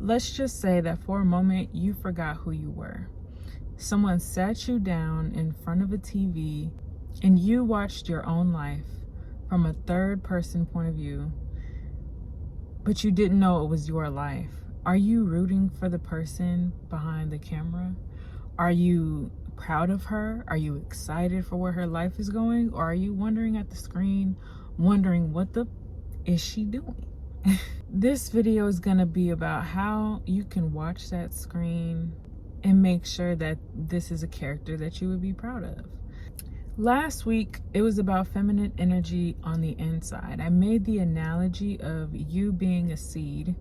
Let's just say that for a moment you forgot who you were. Someone sat you down in front of a TV and you watched your own life from a third person point of view, but you didn't know it was your life. Are you rooting for the person behind the camera? Are you proud of her? Are you excited for where her life is going? Or are you wondering at the screen, wondering what the is she doing? This video is going to be about how you can watch that screen and make sure that this is a character that you would be proud of. Last week, it was about feminine energy on the inside. I made the analogy of you being a seed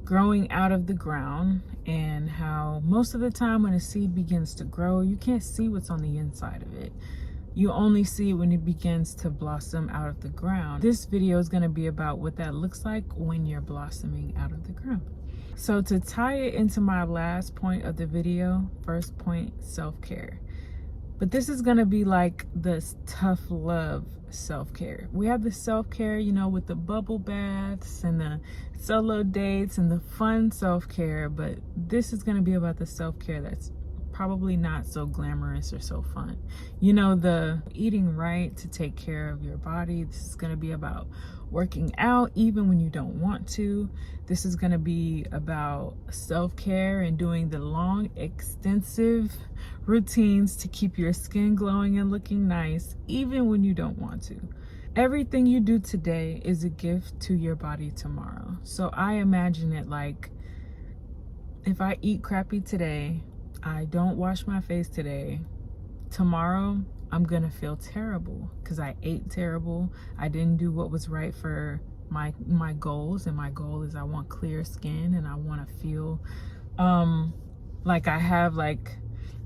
growing out of the ground, and how most of the time when a seed begins to grow, you can't see what's on the inside of it. You only see it when it begins to blossom out of the ground. This video is going to be about what that looks like when you're blossoming out of the ground. So to tie it into my last point of the video, first point, self-care. But this is going to be like this tough love self-care. We have the self-care, you know, with the bubble baths and the solo dates and the fun self-care. But this is going to be about the self-care that's probably not so glamorous or so fun. You know, the eating right to take care of your body. This is going to be about working out even when you don't want to. This is going to be about self-care and doing the long, extensive routines to keep your skin glowing and looking nice even when you don't want to. Everything you do today is a gift to your body tomorrow. So I imagine it like, if I eat crappy today, I don't wash my face today, tomorrow I'm gonna feel terrible because I ate terrible. I didn't do what was right for my goals, and my goal is I want clear skin and I want to feel like I have, like,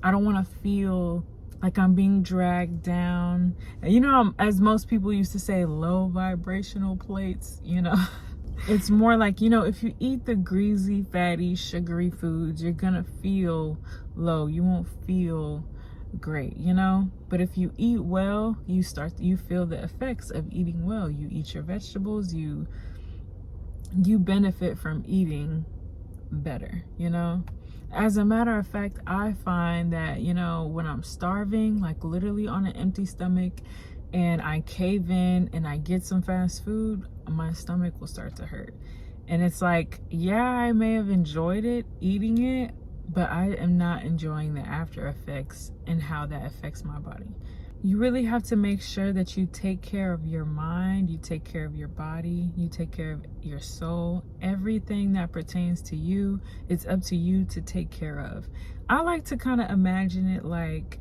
I don't want to feel like I'm being dragged down. You know, as most people used to say, low vibrational plates, you know. It's more like, you know, if you eat the greasy, fatty, sugary foods, you're gonna feel low. You won't feel great, you know. But if you eat well, you feel the effects of eating well. You eat your vegetables, you benefit from eating better, you know. As a matter of fact, I find that, you know, when I'm starving, like literally on an empty stomach, and I cave in and I get some fast food, my stomach will start to hurt. And it's like, yeah, I may have enjoyed it, eating it, but I am not enjoying the after effects and how that affects my body. You really have to make sure that you take care of your mind, you take care of your body, you take care of your soul. Everything that pertains to you, it's up to you to take care of. I like to kind of imagine it like,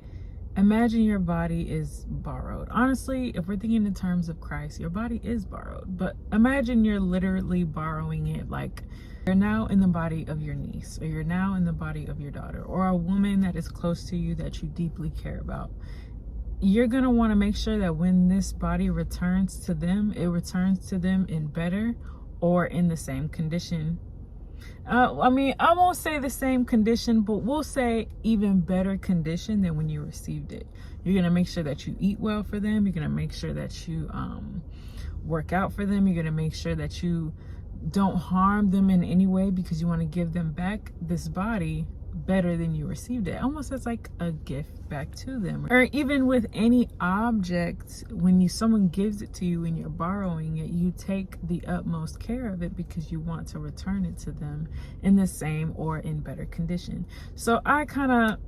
imagine your body is borrowed. Honestly, if we're thinking in terms of Christ, your body is borrowed. But imagine you're literally borrowing it, like you're now in the body of your niece, or you're now in the body of your daughter, or a woman that is close to you that you deeply care about. You're going to want to make sure that when this body returns to them, it returns to them in better or in the same condition. I mean, I won't say the same condition, but we'll say even better condition than when you received it. You're going to make sure that you eat well for them. You're going to make sure that you work out for them. You're going to make sure that you don't harm them in any way, because you want to give them back this body better than you received it, almost as like a gift back to them. Or even with any object, when someone gives it to you and you're borrowing it, you take the utmost care of it because you want to return it to them in the same or in better condition. So I kind of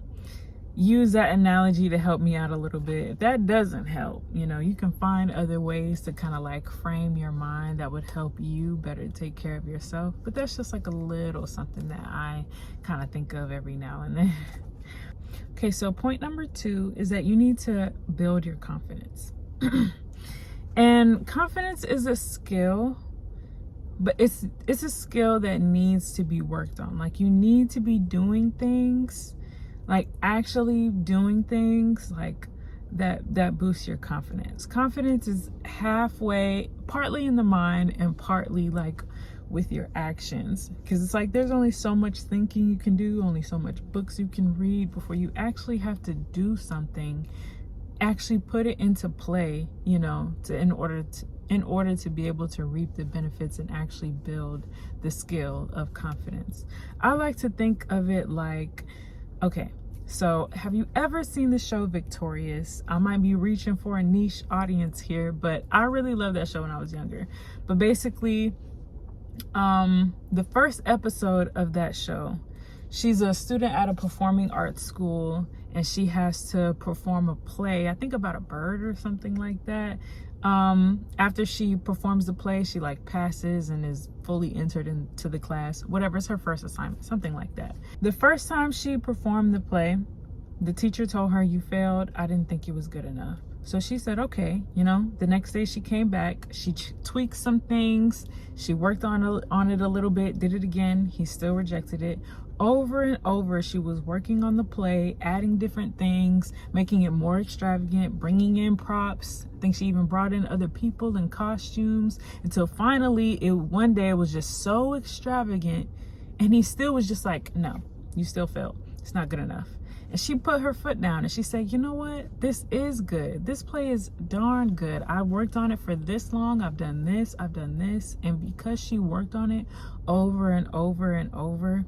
use that analogy to help me out a little bit. If that doesn't help, you know, you can find other ways to kind of like frame your mind that would help you better take care of yourself. But that's just like a little something that I kind of think of every now and then. Okay, so point number 2 is that you need to build your confidence. And confidence is a skill, but it's a skill that needs to be worked on. Like, you need to be doing things, like actually doing things like that boosts your confidence. Confidence is halfway, partly in the mind and partly like with your actions, because it's like there's only so much thinking you can do, only so much books you can read before you actually have to do something, actually put it into play, you know, in order in order to be able to reap the benefits and actually build the skill of confidence. I like to think of it like, okay, so have you ever seen the show Victorious? I might be reaching for a niche audience here, but I really loved that show when I was younger. But basically, the first episode of that show, she's a student at a performing arts school, and she has to perform a play, I think about a bird or something like that. After she performs the play, she like passes and is fully entered into the class. Whatever, it's her first assignment, something like that. The first time she performed the play, the teacher told her, "You failed. I didn't think it was good enough." So she said, okay, the next day she came back, she tweaked some things, she worked on it a little bit, did it again, he still rejected it. Over and over, she was working on the play, adding different things, making it more extravagant, bringing in props. I think she even brought in other people in costumes, until finally, one day it was just so extravagant, and he still was just like, no, you still failed. It's not good enough. And she put her foot down and she said, you know what? This is good. This play is darn good. I worked on it for this long. I've done this. I've done this. And because she worked on it over and over and over,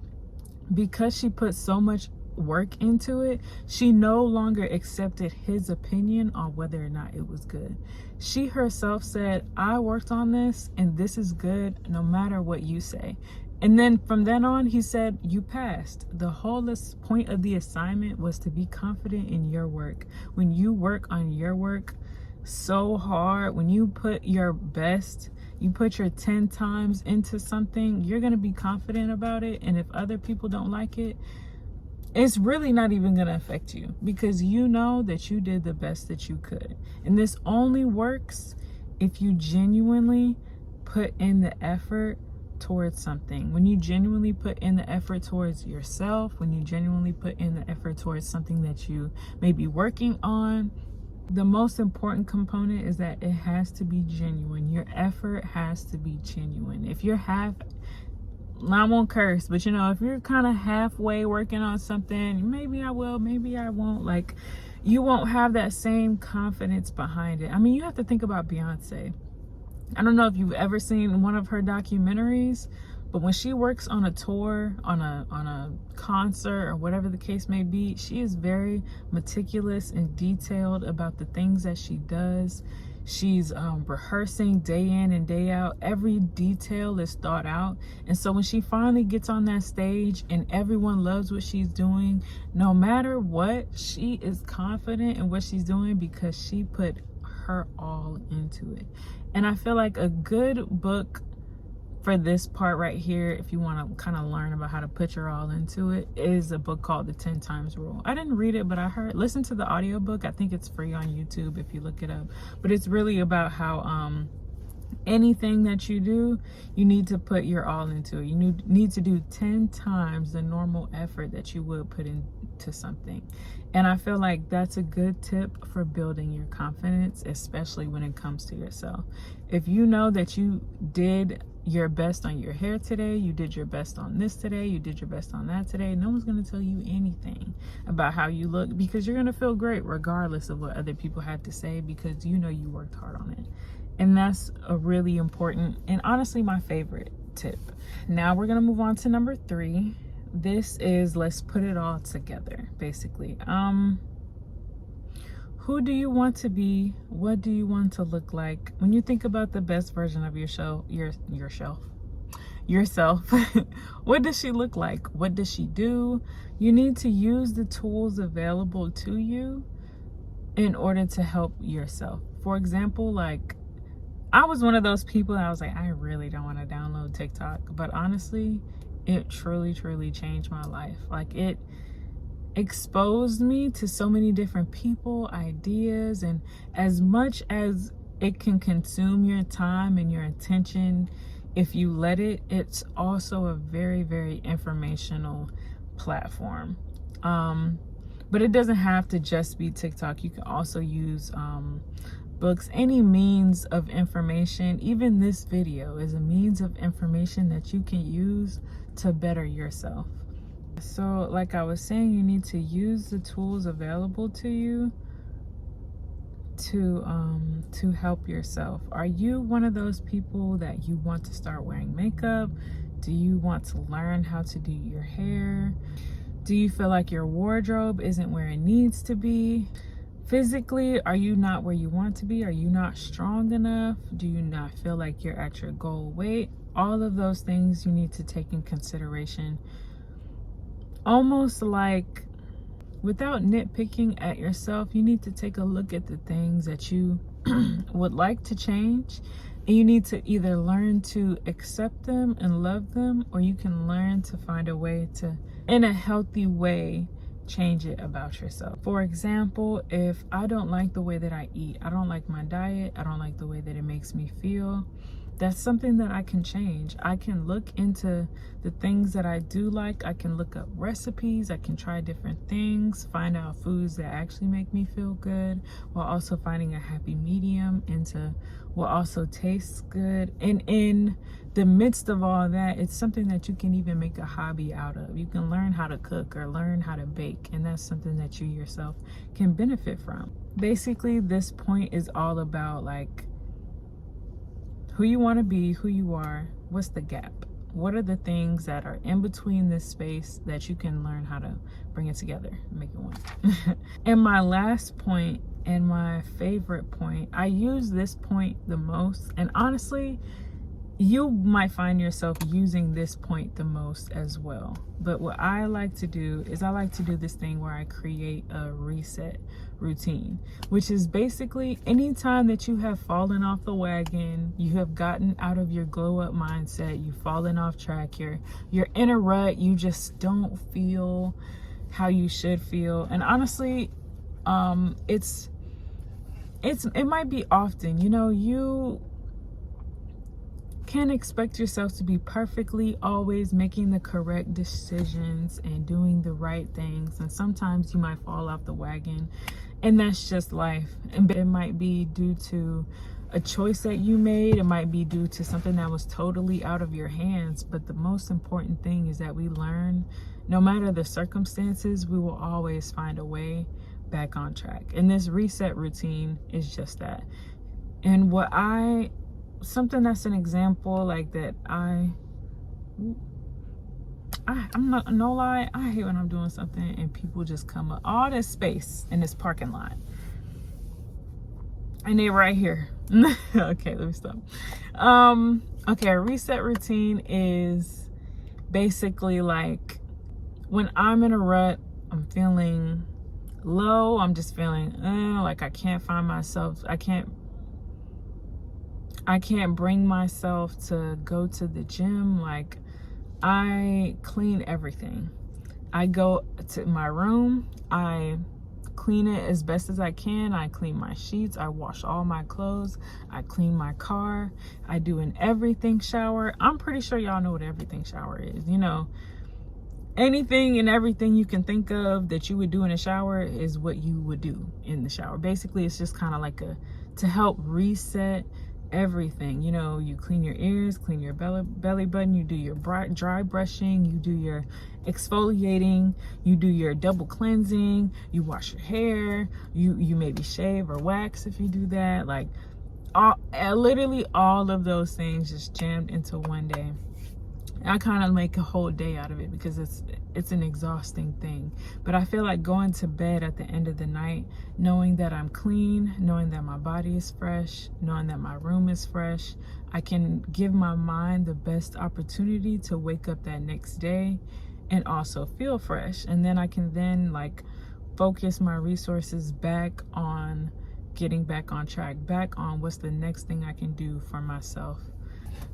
because she put so much work into it, she no longer accepted his opinion on whether or not it was good. She herself said, I worked on this and this is good no matter what you say. And then from then on, he said, you passed. The whole point of the assignment was to be confident in your work. When you work on your work so hard, when you put your best, you put your 10 times into something, you're going to be confident about it. And if other people don't like it, it's really not even going to affect you, because you know that you did the best that you could. And this only works if you genuinely put in the effort towards something. When you genuinely put in the effort towards yourself, when you genuinely put in the effort towards something that you may be working on, the most important component is that it has to be genuine. Your effort has to be genuine. If you're I won't curse, but if you're kind of halfway working on something, maybe I will, maybe I won't, like, you won't have that same confidence behind it. I mean, you have to think about Beyonce. I don't know if you've ever seen one of her documentaries, but when she works on a tour, on a concert, or whatever the case may be, she is very meticulous and detailed about the things that she does. She's rehearsing day in and day out. Every detail is thought out. And so when she finally gets on that stage and everyone loves what she's doing, no matter what, she is confident in what she's doing because she put her all into it. And I feel like a good book for this part right here, if you want to kind of learn about how to put your all into it, is a book called The 10 Times Rule. I didn't read it, but listen to the audiobook. I think it's free on YouTube if you look it up. But it's really about how anything that you do, you need to put your all into it. You need to do 10 times the normal effort that you would put into something. And I feel like that's a good tip for building your confidence, especially when it comes to yourself. If you know that you did your best on your hair today, you did your best on this today, you did your best on that today, no one's going to tell you anything about how you look, because you're going to feel great regardless of what other people have to say, because you know you worked hard on it. And that's a really important and honestly my favorite tip. Now we're going to move on to number 3. This is, let's put it all together, basically. Who do you want to be? What do you want to look like? When you think about the best version of yourself, what does she look like? What does she do? You need to use the tools available to you in order to help yourself. For example, like, I was one of those people that I was like, I really don't want to download TikTok. But honestly, it truly, truly changed my life. Like, it exposed me to so many different people, ideas, and as much as it can consume your time and your attention, if you let it, it's also a very, very informational platform. But it doesn't have to just be TikTok. You can also use books, any means of information. Even this video is a means of information that you can use to better yourself. So like I was saying, you need to use the tools available to you to help yourself? Are you one of those people that you want to start wearing makeup? Do you want to learn how to do your hair? Do you feel like your wardrobe isn't where it needs to be? Physically, are you not where you want to be? Are you not strong enough? Do you not feel like you're at your goal weight? All of those things you need to take in consideration. Almost like, without nitpicking at yourself, you need to take a look at the things that you would like to change, and you need to either learn to accept them and love them, or you can learn to find a way to, in a healthy way, change it about yourself. For example, if I don't like the way that I eat, I don't like my diet, I don't like the way that it makes me feel, that's something that I can change. I can look into the things that I do like. I can look up recipes. I can try different things, find out foods that actually make me feel good, while also finding a happy medium into what also tastes good. And in the midst of all that, it's something that you can even make a hobby out of. You can learn how to cook or learn how to bake, and that's something that you yourself can benefit from. Basically, this point is all about like who you want to be, who you are, what's the gap? What are the things that are in between this space that you can learn how to bring it together and make it one? And my last point, and my favorite point, I use this point the most, and honestly, you might find yourself using this point the most as well. But what I like to do is I like to do this thing where I create a reset routine, which is basically anytime that you have fallen off the wagon, you have gotten out of your glow up mindset, you've fallen off track, you're in a rut, you just don't feel how you should feel. And honestly, it might be often, you can't expect yourself to be perfectly always making the correct decisions and doing the right things, and sometimes you might fall off the wagon, and that's just life. And it might be due to a choice that you made, it might be due to something that was totally out of your hands, but the most important thing is that we learn, no matter the circumstances, we will always find a way back on track. And this reset routine is just that. And something that's an example like that, I'm not, no lie, I hate when I'm doing something and people just come up, all this space in this parking lot, and they're right here. Okay, let me stop. Okay, a reset routine is basically like when I'm in a rut, I'm feeling low, I'm just feeling like I can't find myself, I can't bring myself to go to the gym. Like, I clean everything. I go to my room, I clean it as best as I can. I clean my sheets, I wash all my clothes, I clean my car, I do an everything shower. I'm pretty sure y'all know what everything shower is. Anything and everything you can think of that you would do in a shower is what you would do in the shower. Basically, it's just kind of like to help reset everything. You clean your ears, clean your belly button, you do your dry brushing, you do your exfoliating, you do your double cleansing, you wash your hair, you maybe shave or wax if you do that. Like, literally all of those things just jammed into one day. I kind of make a whole day out of it because it's an exhausting thing. But I feel like going to bed at the end of the night, knowing that I'm clean, knowing that my body is fresh, knowing that my room is fresh, I can give my mind the best opportunity to wake up that next day and also feel fresh. And then I can focus my resources back on getting back on track, back on what's the next thing I can do for myself.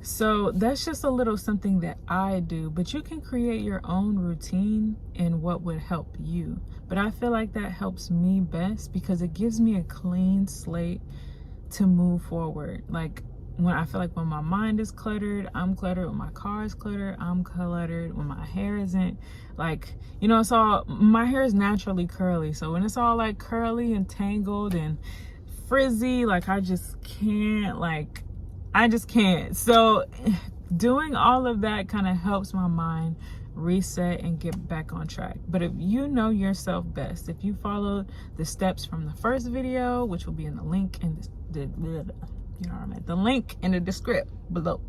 So that's just a little something that I do, but you can create your own routine and what would help you. But I feel like that helps me best because it gives me a clean slate to move forward. Like, when I feel like when my mind is cluttered, I'm cluttered. When my car is cluttered, I'm cluttered. When my hair isn't it's all, my hair is naturally curly. So when it's all like curly and tangled and frizzy, I just can't. So doing all of that kind of helps my mind reset and get back on track. But if you know yourself best, if you followed the steps from the first video, which will be in the link in the link in the description below.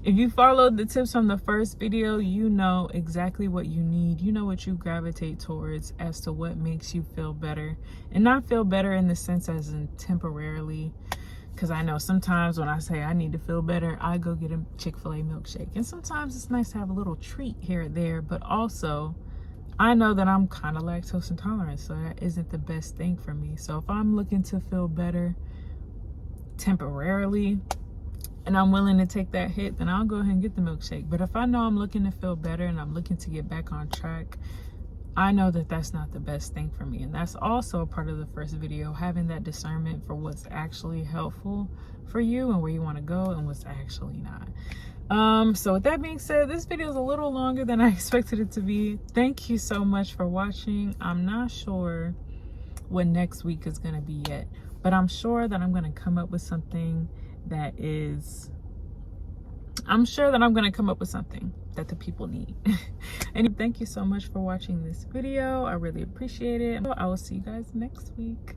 If you followed the tips from the first video, you know exactly what you need. You know what you gravitate towards as to what makes you feel better. And not feel better in the sense as in temporarily. Because I know sometimes when I say I need to feel better, I go get a Chick-fil-A milkshake. And sometimes it's nice to have a little treat here and there. But also, I know that I'm kind of lactose intolerant. So that isn't the best thing for me. So if I'm looking to feel better temporarily, and I'm willing to take that hit, then I'll go ahead and get the milkshake. But if I know I'm looking to feel better and I'm looking to get back on track, I know that that's not the best thing for me. And that's also a part of the first video, having that discernment for what's actually helpful for you and where you want to go and what's actually not. So with that being said, this video is a little longer than I expected it to be. Thank you so much for watching. I'm not sure what next week is going to be yet, but I'm sure that I'm going to come up with something that the people need. And thank you so much for watching this video. I really appreciate it. I will see you guys next week.